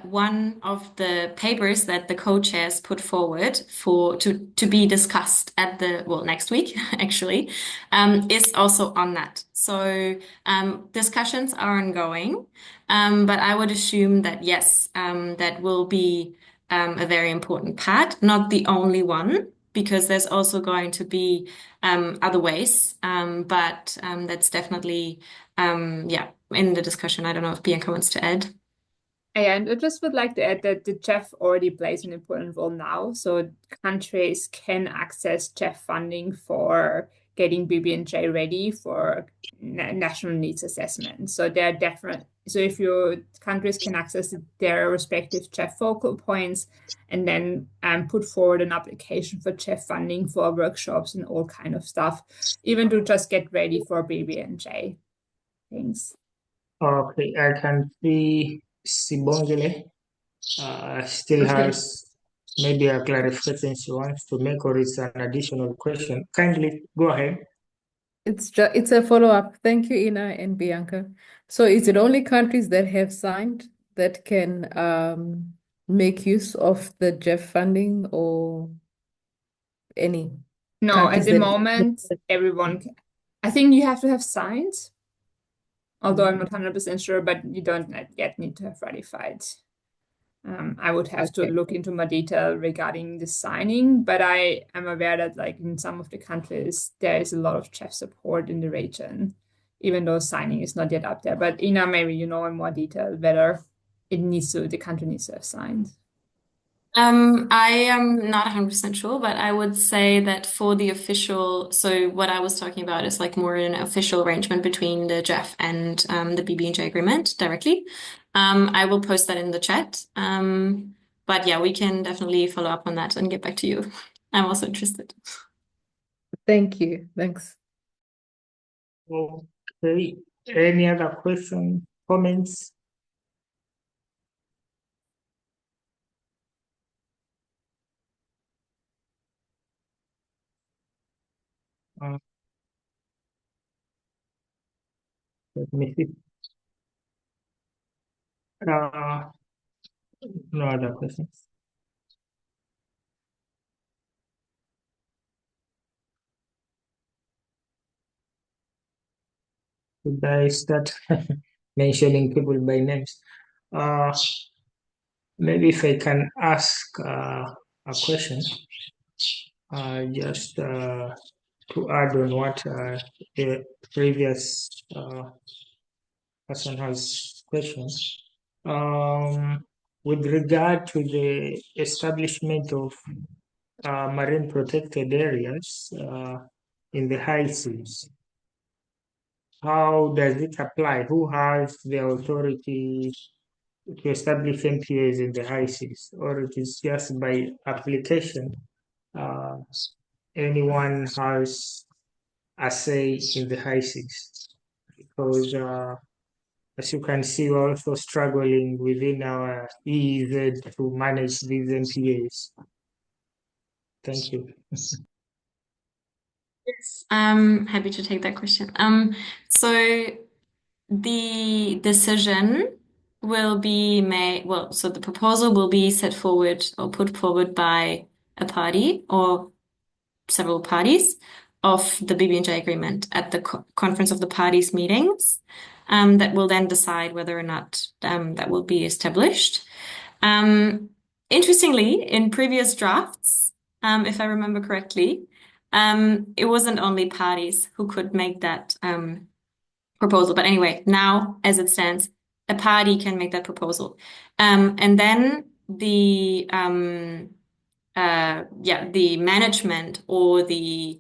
one of the papers that the co-chairs put forward to be discussed at next week actually, is also on that. So discussions are ongoing, but I would assume that yes, that will be a very important part, not the only one, because there's also going to be other ways, but that's definitely in the discussion. I don't know if Bianca wants to add. And I just would like to add that the GEF already plays an important role now. So countries can access GEF funding for getting BBNJ ready for national needs assessment. So they're different. So if your countries can access their respective GEF focal points and then put forward an application for GEF funding for workshops and all kind of stuff, even to just get ready for BBNJ. Thanks. Okay, I can see Sibongile still has maybe a clarification she wants to make, or it's an additional question. Kindly go ahead. It's a follow-up. Thank you, Ina and Bianca. So is it only countries that have signed that can make use of the GEF funding, or any? No, at the moment, everyone can. I think you have to have signed, although I'm not 100% sure, but you don't yet need to have ratified. I would have to look into more detail regarding the signing, but I am aware that like in some of the countries, there is a lot of GEF support in the region, even though signing is not yet up there. But Ina, maybe you know in more detail whether the country needs to have signed. I am not 100% sure, but I would say that for the official, so what I was talking about is like more an official arrangement between the GEF and the BBNJ agreement directly. I will post that in the chat. But yeah, we can definitely follow up on that and get back to you. I'm also interested. Thank you. Thanks. Okay. Any other questions, comments? Let me see. No other questions. Should I start mentioning people by names? Maybe if I can ask a question, just to add on what the previous person has questioned. With regard to the establishment of marine protected areas in the high seas, how does it apply? Who has the authority to establish MPAs in the high seas, or it is just by application? Anyone has a say in the high seas, because as you can see, we're also struggling within our EEZ to manage these MPAs. Thank you. Yes, I'm happy to take that question. So the decision will be made, well, so the proposal will be set forward or put forward by a party or several parties of the BBNJ agreement at the conference of the parties meetings, that will then decide whether or not that will be established. Interestingly, in previous drafts, if I remember correctly, it wasn't only parties who could make that proposal. But anyway, now as it stands, a party can make that proposal. And then the management or the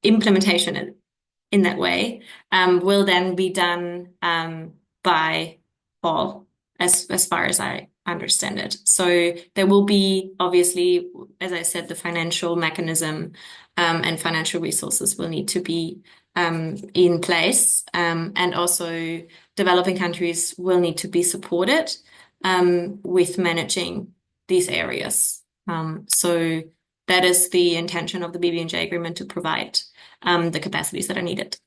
implementation in that way will then be done by all, as far as I understand it. So there will be, obviously, as I said, the financial mechanism and financial resources will need to be in place, and also developing countries will need to be supported with managing these areas. So that is the intention of the BBNJ agreement, to provide the capacities that are needed.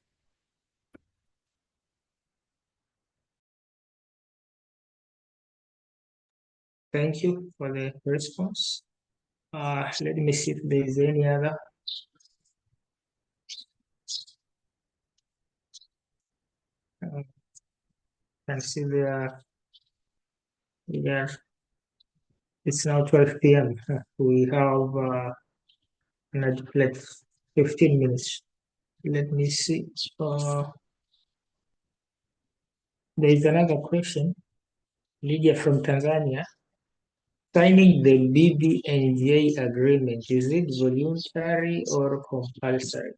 Thank you for the response. Let me see if there is any other. Can see it's now 12 p.m. We have like 15 minutes. Let me see. There is another question. Lydia from Tanzania. Signing the BBNJ agreement, is it voluntary or compulsory?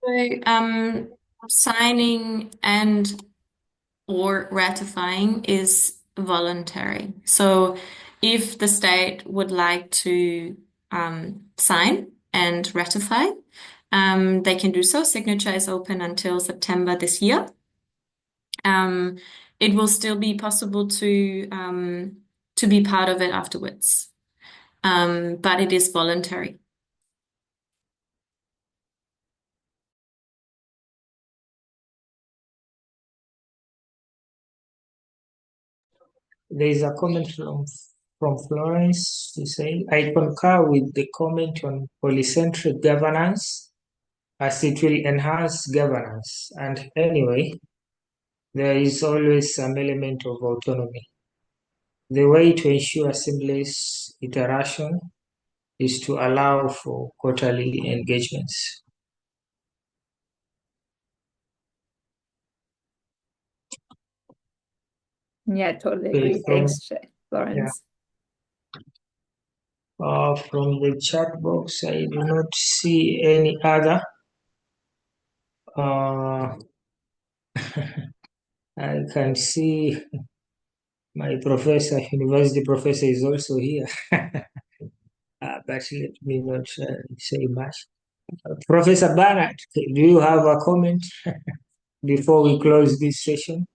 So, signing and or ratifying is voluntary. So if the state would like to sign and ratify, they can do so. Signature is open until September this year. It will still be possible to be part of it afterwards, but it is voluntary. There is a comment from Florence to say, I concur with the comment on polycentric governance, as it will enhance governance. And anyway, there is always some element of autonomy. The way to ensure seamless iteration is to allow for quarterly engagements. Yeah, totally Okay, agree. Thanks, Florence. From the chat box, I do not see any other. I can see my professor, university professor, is also here. But let me not say much. Professor Barnett, do you have a comment before we close this session?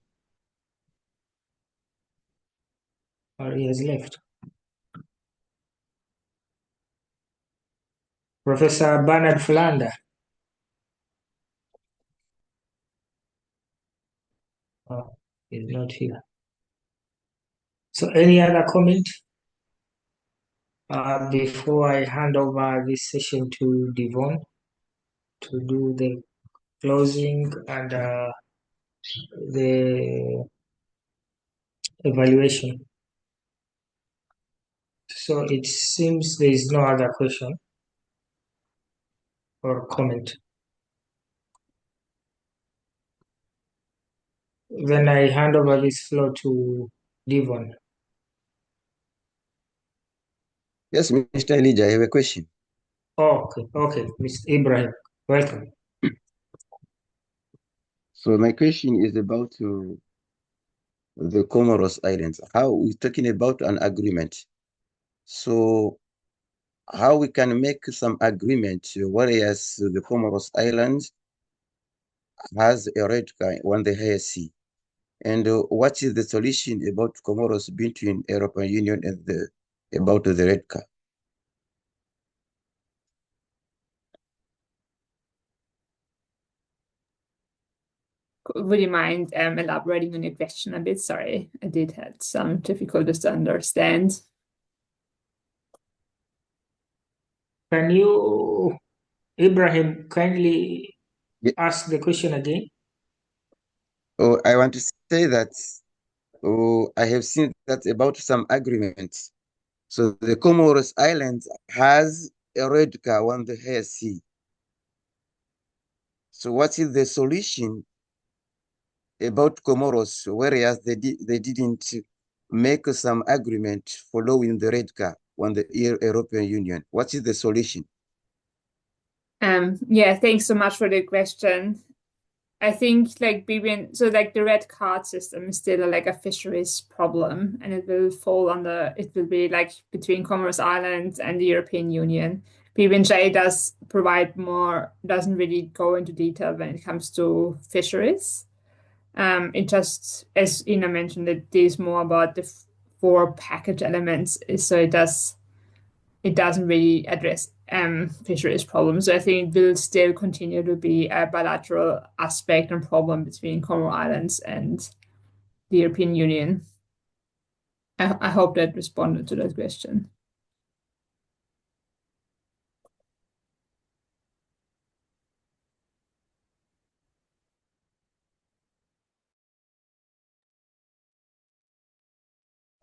Or he has left? Professor Bernard Flander. Oh, he's not here. So any other comment before I hand over this session to Devon to do the closing and the evaluation. So it seems there is no other question or comment. Then I hand over this floor to Devon. Yes, Mr. Elijah, I have a question. Oh, okay, Mr. Ibrahim, welcome. So my question is about the Comoros Islands. How we're talking about an agreement. So how we can make some agreement whereas the Comoros Islands has a red sky on the higher sea? And what is the solution about Comoros between European Union and about the red sky? Would you mind elaborating on your question a bit? Sorry, I did have some difficulties to understand. Can you, Ibrahim, kindly Yeah. ask the question again? Oh, I want to say that I have seen that about some agreements. So the Comoros Islands has a red car on the higher sea. So what is the solution about Comoros, whereas they didn't make some agreement following the red car on the European Union? What is the solution? Yeah, thanks so much for the question. I think like like the red card system is still like a fisheries problem, and it will be like between Comoros Islands and the European Union. BBNJ doesn't really go into detail when it comes to fisheries. It just, as Ina mentioned, it is more about the four package elements, so it doesn't really address fisheries problems. So I think it will still continue to be a bilateral aspect and problem between Comoros Islands and the European Union. I hope that responded to that question.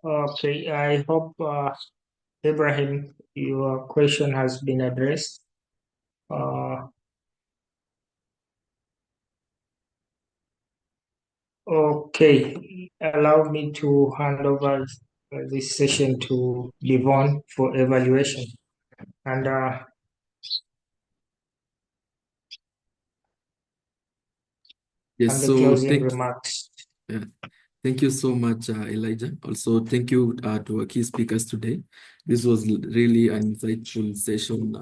Okay, I hope, Ibrahim, your question has been addressed. Okay, allow me to hand over this session to Livon for evaluation. And Yes, the so closing remarks. thank you so much, Elijah. Also, thank you to our key speakers today. This was really an insightful session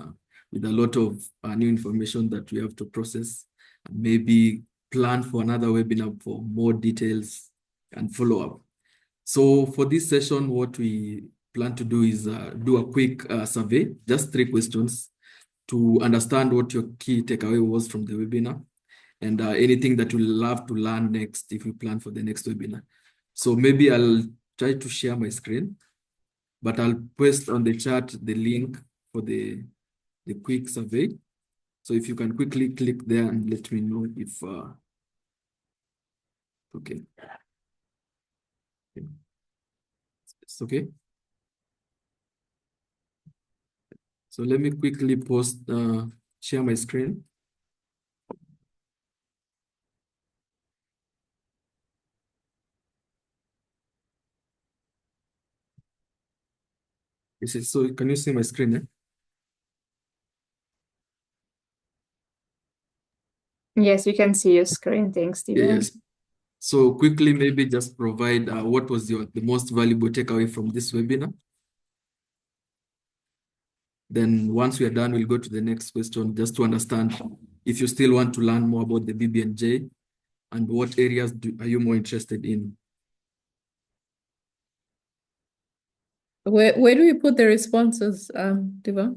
with a lot of new information that we have to process and maybe plan for another webinar for more details and follow up. So for this session, what we plan to do is do a quick survey, just 3 questions to understand what your key takeaway was from the webinar and anything that you'll love to learn next if you plan for the next webinar. So maybe I'll try to share my screen, but I'll post on the chat the link for the quick survey. So if you can quickly click there and let me know if, okay. It's okay. So let me quickly share my screen. So can you see my screen? Yes, we can see your screen. Thanks, Steven. Yes. So quickly, maybe just provide what was the most valuable takeaway from this webinar. Then once we are done, we'll go to the next question just to understand if you still want to learn more about the BBNJ and what areas are you more interested in. Where do we put the responses, Diva?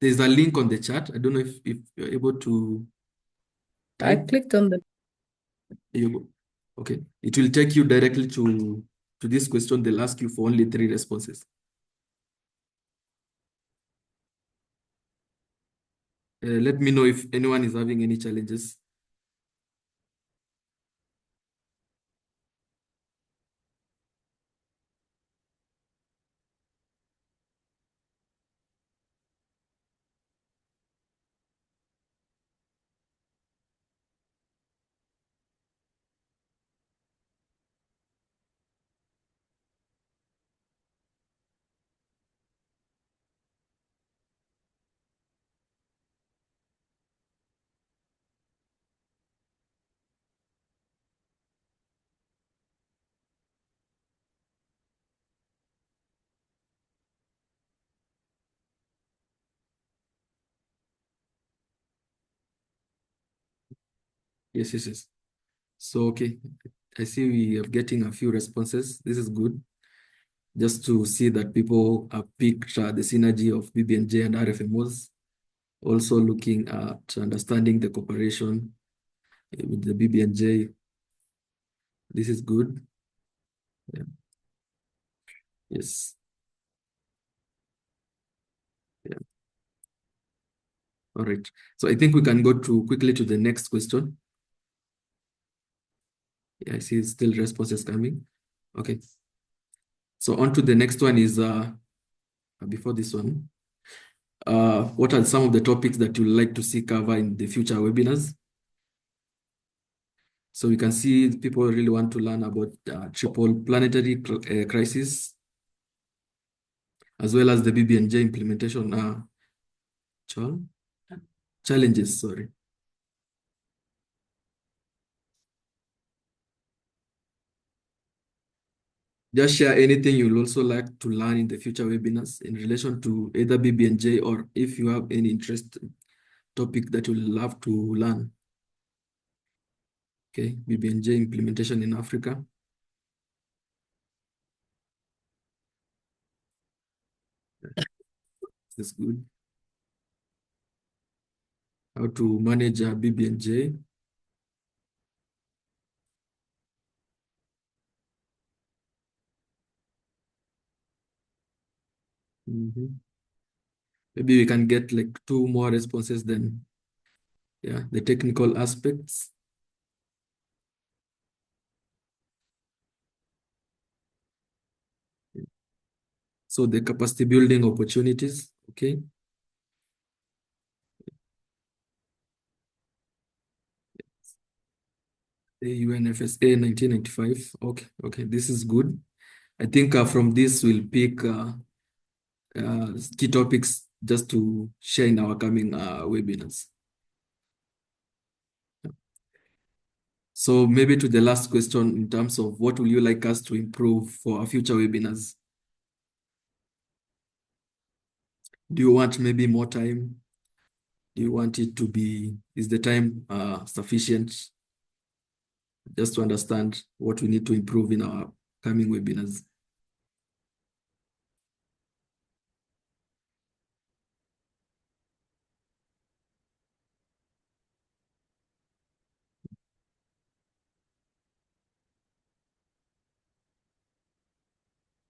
There's a link on the chat. I don't know if you're able to I type. clicked on the. You go. Okay. It will take you directly to this question. They'll ask you for only 3 responses. Let me know if anyone is having any challenges. Yes, yes, yes. So, okay, I see we are getting a few responses. This is good. Just to see that people have picked the synergy of BBNJ and RFMOs, also looking at understanding the cooperation with the BBNJ. This is good. Yeah. Yes. Yeah. All right. So I think we can go quickly to the next question. Yeah, I see still responses coming. Okay. So on to the next one is before this one. What are some of the topics that you'd like to see cover in the future webinars? So we can see people really want to learn about triple planetary crisis, as well as the BBNJ implementation challenges, sorry. Just share anything you'll also like to learn in the future webinars in relation to either BBNJ, or if you have any interest topic that you'll love to learn. Okay, BBNJ implementation in Africa. That's good. How to manage a BBNJ. Maybe we can get like 2 more responses then. Yeah, the technical aspects. So the capacity building opportunities, okay. The UNFSA 1995, okay, this is good. I think from this we'll pick key topics just to share in our coming webinars. So maybe to the last question in terms of what will you like us to improve for our future webinars? Do you want maybe more time? Do you want it to be, is the time sufficient? Just to understand what we need to improve in our coming webinars.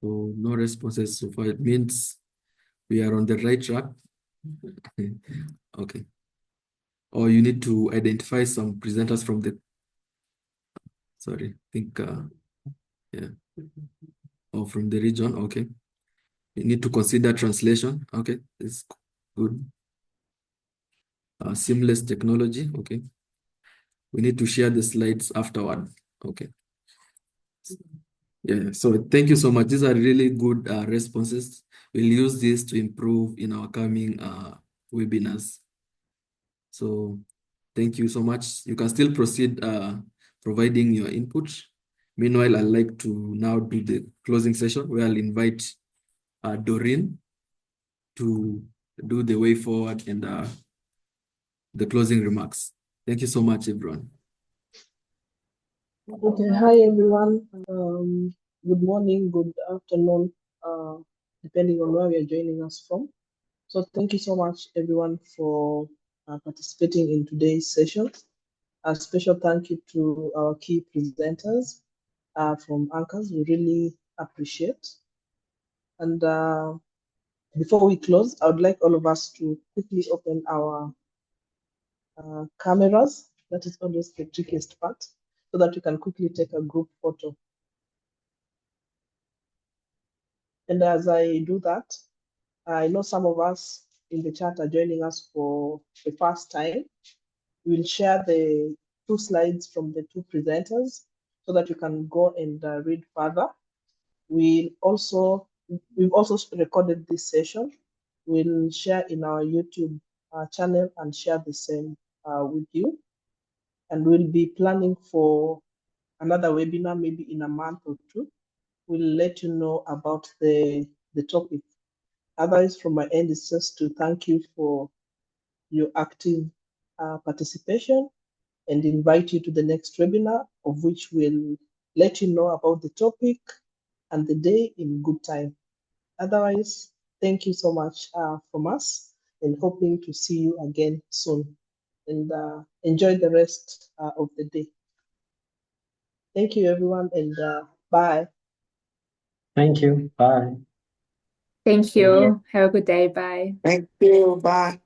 So no responses so far. It means we are on the right track. Okay. Or you need to identify some presenters from the, sorry, I think, yeah. Or from the region, okay. You need to consider translation, okay, it's good. Seamless technology, okay. We need to share the slides afterward, okay. Yeah, so thank you so much. These are really good responses. We'll use this to improve in our coming webinars. So thank you so much. You can still proceed providing your input. Meanwhile, I'd like to now do the closing session where I'll invite Doreen to do the way forward and the closing remarks. Thank you so much, everyone. Okay, hi everyone. Good morning, good afternoon, depending on where we are joining us from. So thank you so much everyone for participating in today's session. A special thank you to our key presenters from Anchors. We really appreciate. And before we close, I would like all of us to quickly open our cameras. That is always the trickiest part, so that we can quickly take a group photo. And as I do that, I know some of us in the chat are joining us for the first time. We'll share the 2 slides from the 2 presenters so that you can go and read further. We've also recorded this session. We'll share in our YouTube channel and share the same with you. And we'll be planning for another webinar maybe in a month or 2. We'll let you know about the topic. Otherwise, from my end, it's just to thank you for your active participation and invite you to the next webinar, of which we'll let you know about the topic and the day in good time. Otherwise, thank you so much from us, and hoping to see you again soon. And enjoy the rest of the day. Thank you, everyone, and bye. Thank you. Bye. Thank you. Have a good day. Bye. Thank you. Bye.